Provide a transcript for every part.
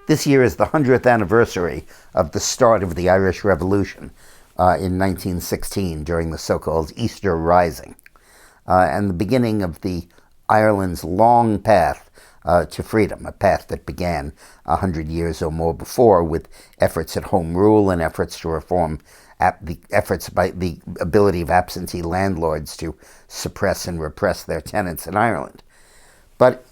This year is the 100th anniversary of the start of the Irish Revolution in 1916 during the so-called Easter Rising, and the beginning of Ireland's long path to freedom, a path that began 100 years or more before with efforts at home rule and efforts to reform the efforts by the ability of absentee landlords to suppress and repress their tenants in Ireland. But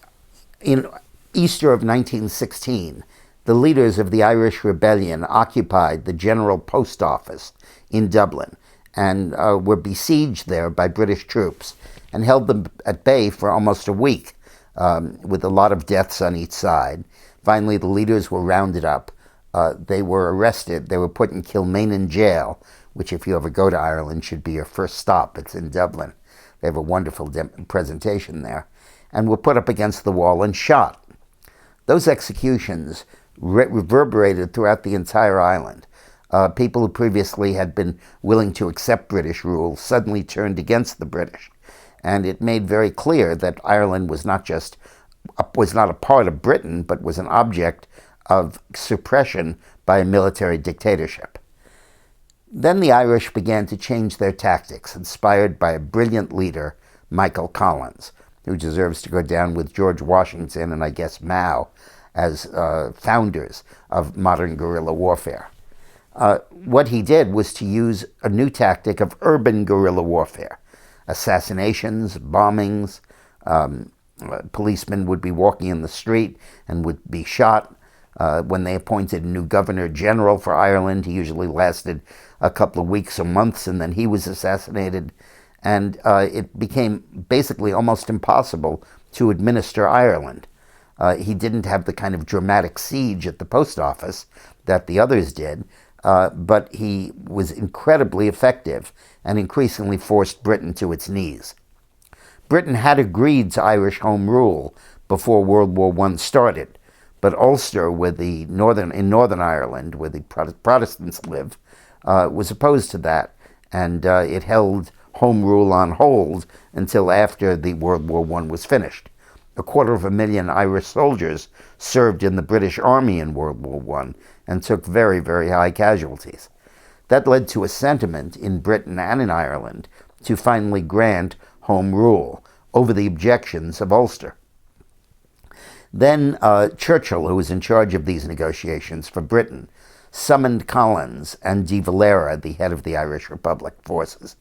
in Easter of 1916, the leaders of the Irish Rebellion occupied the General Post Office in Dublin and were besieged there by British troops and held them at bay for almost a week, with a lot of deaths on each side. Finally, the leaders were rounded up. They were arrested. They were put in Kilmainham jail, which, if you ever go to Ireland, should be your first stop. It's in Dublin. They have a wonderful presentation there. And were put up against the wall and shot. Those executions reverberated throughout the entire island. People who previously had been willing to accept British rule suddenly turned against the British. And it made very clear that Ireland was not a part of Britain, but was an object of suppression by a military dictatorship. Then the Irish began to change their tactics, inspired by a brilliant leader, Michael Collins, who deserves to go down with George Washington and I guess Mao as founders of modern guerrilla warfare. What he did was to use a new tactic of urban guerrilla warfare. Assassinations, bombings, policemen would be walking in the street and would be shot. When they appointed a new governor general for Ireland, he usually lasted a couple of weeks or months, and then he was assassinated. And it became basically almost impossible to administer Ireland. He didn't have the kind of dramatic siege at the post office that the others did, but he was incredibly effective and increasingly forced Britain to its knees. Britain had agreed to Irish home rule before World War I started, but Ulster, in Northern Ireland, where the Protestants live, was opposed to that, and it held home rule on hold until after the World War I was finished. 250,000 Irish soldiers served in the British Army in World War I and took very, very high casualties. That led to a sentiment in Britain and in Ireland to finally grant home rule over the objections of Ulster. Then Churchill, who was in charge of these negotiations for Britain, summoned Collins and de Valera, the head of the Irish Republic forces,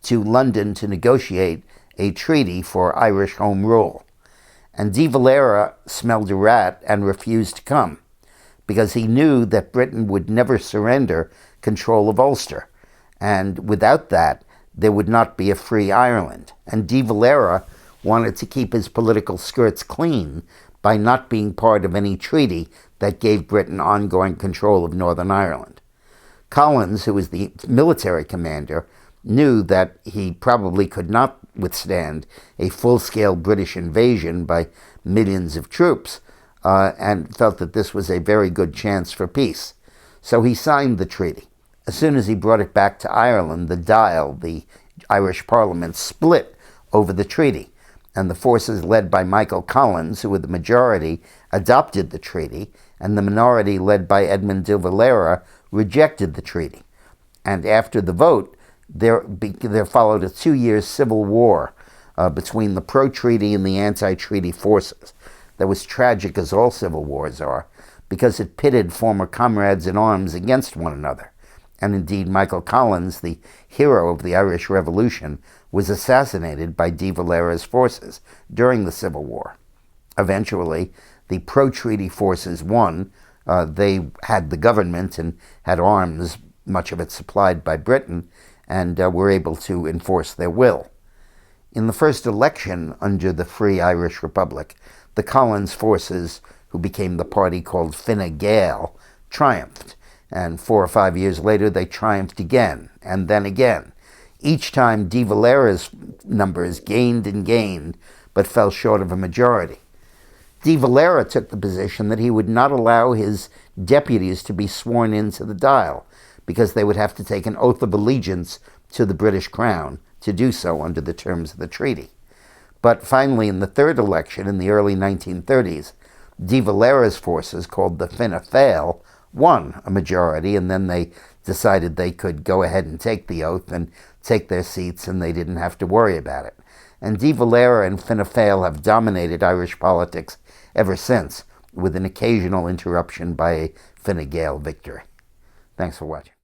to London to negotiate a treaty for Irish home rule. And de Valera smelled a rat and refused to come, because he knew that Britain would never surrender control of Ulster. And without that, there would not be a free Ireland. And de Valera wanted to keep his political skirts clean by not being part of any treaty that gave Britain ongoing control of Northern Ireland. Collins, who was the military commander, knew that he probably could not withstand a full-scale British invasion by millions of troops, and felt that this was a very good chance for peace. So he signed the treaty. As soon as he brought it back to Ireland, the Irish Parliament, split over the treaty, and the forces led by Michael Collins, who were the majority, adopted the treaty, and the minority led by Edmund de Valera rejected the treaty. And after the vote, there followed a 2-year civil war between the pro-treaty and the anti-treaty forces. That was tragic, as all civil wars are, because it pitted former comrades in arms against one another. And indeed, Michael Collins, the hero of the Irish Revolution, was assassinated by de Valera's forces during the Civil War. Eventually, the pro-treaty forces won. They had the government and had arms, much of it supplied by Britain, and were able to enforce their will. In the first election under the Free Irish Republic, the Collins forces, who became the party called Fine Gael, triumphed. And 4 or 5 years later, they triumphed again, and then again. Each time, de Valera's numbers gained and gained, but fell short of a majority. De Valera took the position that he would not allow his deputies to be sworn into the Dáil, because they would have to take an oath of allegiance to the British Crown to do so under the terms of the treaty. But finally, in the third election in the early 1930s, De Valera's forces, called the Fianna Fáil, won a majority, and then they decided they could go ahead and take the oath and take their seats, and they didn't have to worry about it. And De Valera and Fianna Fáil have dominated Irish politics ever since, with an occasional interruption by a Fine Gael victory. Thanks for watching.